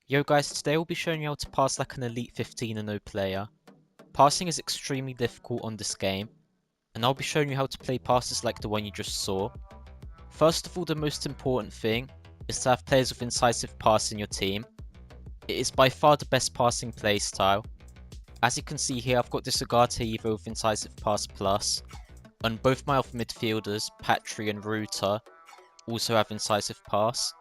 Yo guys, today I'll be showing you how to pass like an Elite 15-0 player. Passing is extremely difficult on this game, and I'll be showing you how to play passes like the one you just saw. First of all, the most important thing is to have players with Incisive pass in your team. It is by far the best passing playstyle. As you can see here, I've got this Agate Evo with Incisive Pass Plus, and both my other midfielders, Patry and Ruta, also have Incisive Pass.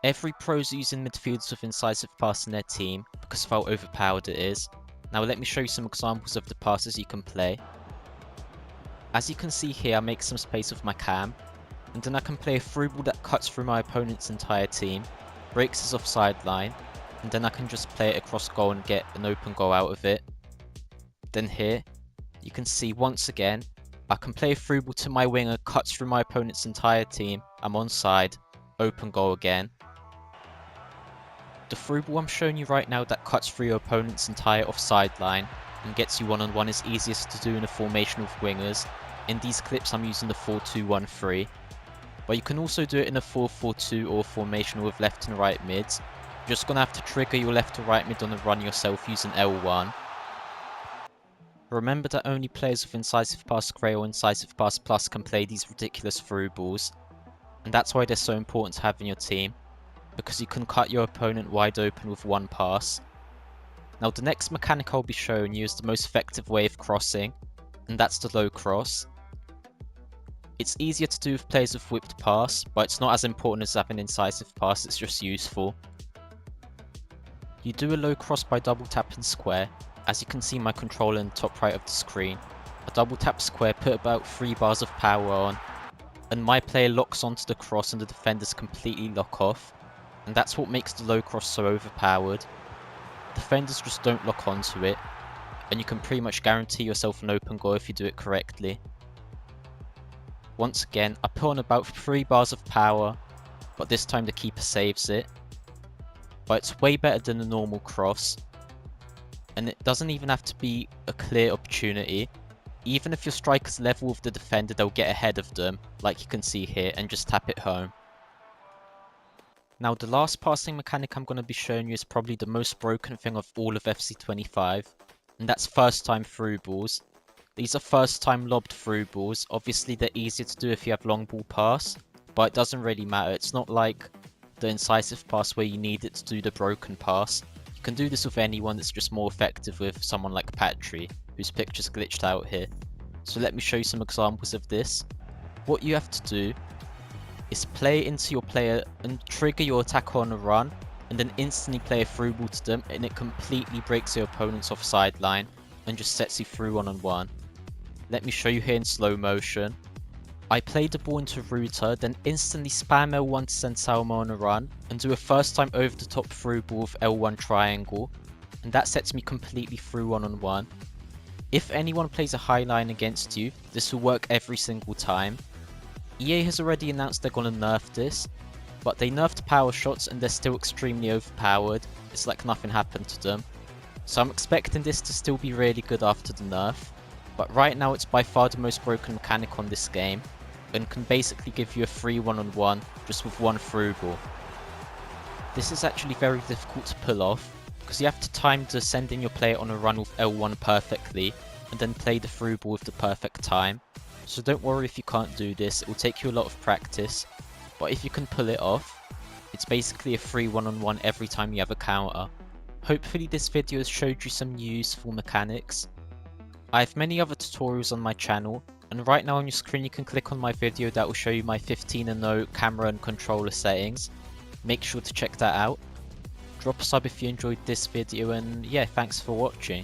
Every pro's using midfielders with Incisive Pass in their team because of how overpowered it is. Now let me show you some examples of the passes you can play. As you can see here, I make some space with my cam, and then I can play a through ball that cuts through my opponent's entire team, breaks his offside line, and then I can just play it across goal and get an open goal out of it. Then here, you can see once again, I can play a through ball to my winger, cuts through my opponent's entire team, I'm onside, open goal again. The through ball I'm showing you right now that cuts through your opponent's entire offside line and gets you one-on-one is easiest to do in a formation with wingers. In these clips I'm using the 4-2-1-3, but you can also do it in a 4-4-2 or formation with left and right mids. You're just gonna have to trigger your left or right mid on the run yourself using L1. Remember that only players with Incisive Pass Grey or Incisive Pass Plus can play these ridiculous through balls, and that's why they're so important to have in your team, because you can cut your opponent wide open with one pass. Now the next mechanic I'll be showing you is the most effective way of crossing, and that's the low cross. It's easier to do with players with whipped pass, but it's not as important as having incisive pass, it's just useful. You do a low cross by double tapping square. As you can see my controller in the top right of the screen. I double tap square, put about 3 bars of power on, and my player locks onto the cross and the defenders completely lock off. And that's what makes the low cross so overpowered. Defenders just don't lock onto it, and you can pretty much guarantee yourself an open goal if you do it correctly. Once again, I put on about 3 bars of power, but this time the keeper saves it. But it's way better than a normal cross, and it doesn't even have to be a clear opportunity. Even if your striker's level with the defender, they'll get ahead of them, like you can see here, and just tap it home. Now the last passing mechanic I'm going to be showing you is probably the most broken thing of all of FC25, and that's first time through balls. These are first time lobbed through balls. Obviously they're easier to do if you have long ball pass, but it doesn't really matter. It's not like the incisive pass where you need it to do the broken pass. You can do this with anyone, that's just more effective with someone like Patry, whose picture's glitched out here. So let me show you some examples of this. What you have to do is play into your player and trigger your attacker on a run, and then instantly play a through ball to them, and it completely breaks your opponent's offside line and just sets you through one-on-one. Let me show you here in slow motion. I play the ball into Ruta, then instantly spam L1 to send Salma on a run, and do a first time over the top through ball with L1 triangle, and that sets me completely through one-on-one. If anyone plays a high line against you, this will work every single time. EA has already announced they're gonna nerf this, but they nerfed power shots and they're still extremely overpowered. It's like nothing happened to them. So I'm expecting this to still be really good after the nerf, but right now it's by far the most broken mechanic on this game, and can basically give you a free one-on-one just with one through ball. This is actually very difficult to pull off, because you have to time to send in your player on a run with L1 perfectly, and then play the through ball with the perfect time. So don't worry if you can't do this, it will take you a lot of practice, but if you can pull it off, it's basically a free one-on-one every time you have a counter. Hopefully this video has showed you some useful mechanics. I have many other tutorials on my channel, and right now on your screen you can click on my video that will show you my 15-0 camera and controller settings. Make sure to check that out. Drop a sub if you enjoyed this video, and yeah, thanks for watching.